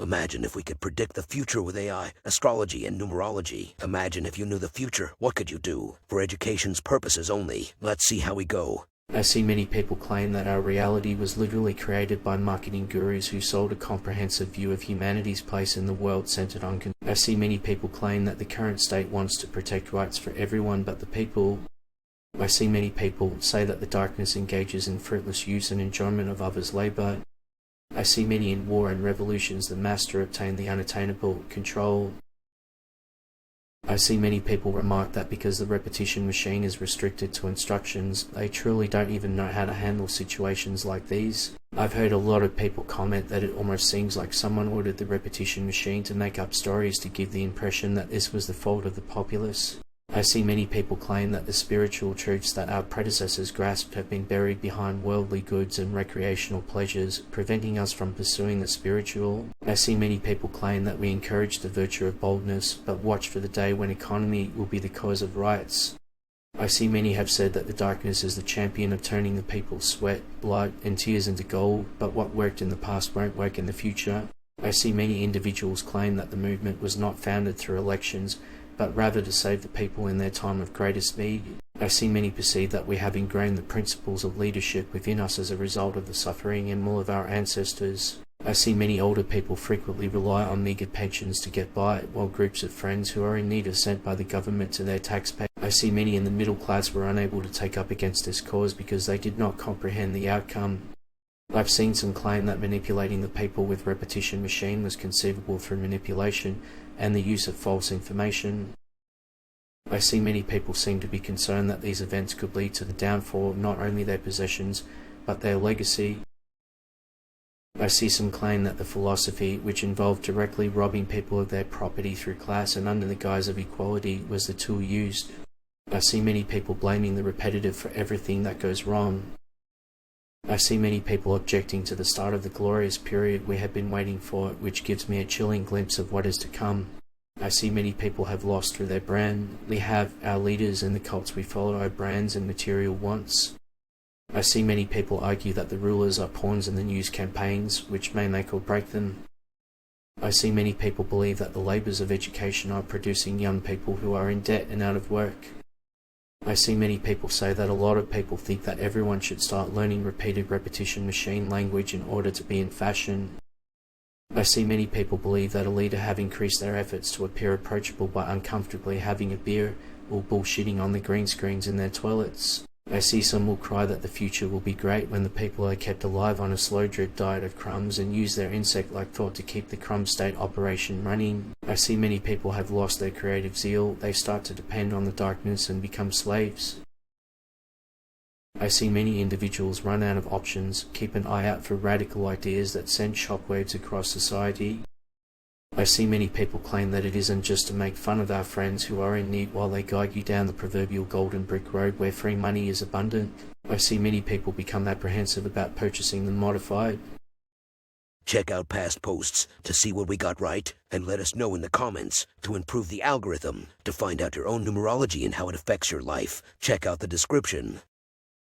Imagine if we could predict the future with AI, astrology, and numerology. Imagine if you knew the future, what could you do? For education's purposes only. Let's see how we go. I see many people claim that our reality was literally created by marketing gurus who sold a comprehensive view of humanity's place in the world centered on I see many people claim that the current state wants to protect rights for everyone but the people. I see many people say that the darkness engages in fruitless use and enjoyment of others' labor. I see many in war and revolutions the master obtained the unattainable control. I see many people remark that because the repetition machine is restricted to instructions, they truly don't even know how to handle situations like these. I've heard a lot of people comment that it almost seems like someone ordered the repetition machine to make up stories to give the impression that this was the fault of the populace. I see many people claim that the spiritual truths that our predecessors grasped have been buried behind worldly goods and recreational pleasures, preventing us from pursuing the spiritual. I see many people claim that we encourage the virtue of boldness, but watch for the day when economy will be the cause of riots. I see many have said that the darkness is the champion of turning the people's sweat, blood, and tears into gold, but what worked in the past won't work in the future. I see many individuals claim that the movement was not founded through elections, but rather to save the people in their time of greatest need. I see many perceive that we have ingrained the principles of leadership within us as a result of the suffering and will of our ancestors. I see many older people frequently rely on meagre pensions to get by, while groups of friends who are in need are sent by the government to their taxpayers. I see many in the middle class were unable to take up against this cause because they did not comprehend the outcome. I've seen some claim that manipulating the people with repetition machine was conceivable through manipulation and the use of false information. I see many people seem to be concerned that these events could lead to the downfall of not only their possessions, but their legacy. I see some claim that the philosophy, which involved directly robbing people of their property through class and under the guise of equality, was the tool used. I see many people blaming the repetitive for everything that goes wrong. I see many people objecting to the start of the glorious period we have been waiting for, which gives me a chilling glimpse of what is to come. I see many people have lost through their brand. We have our leaders and the cults we follow our brands and material wants. I see many people argue that the rulers are pawns in the news campaigns, which may make or break them. I see many people believe that the labours of education are producing young people who are in debt and out of work. I see many people say that a lot of people think that everyone should start learning repeated repetition machine language in order to be in fashion. I see many people believe that a leader have increased their efforts to appear approachable by uncomfortably having a beer or bullshitting on the green screens in their toilets. I see some will cry that the future will be great when the people are kept alive on a slow drip diet of crumbs and use their insect-like thought to keep the crumb state operation running. I see many people have lost their creative zeal. They start to depend on the darkness and become slaves. I see many individuals run out of options, keep an eye out for radical ideas that send shockwaves across society. I see many people claim that it isn't just to make fun of our friends who are in need while they guide you down the proverbial golden brick road where free money is abundant. I see many people become apprehensive about purchasing them modified. Check out past posts to see what we got right, and let us know in the comments to improve the algorithm. To find out your own numerology and how it affects your life, check out the description.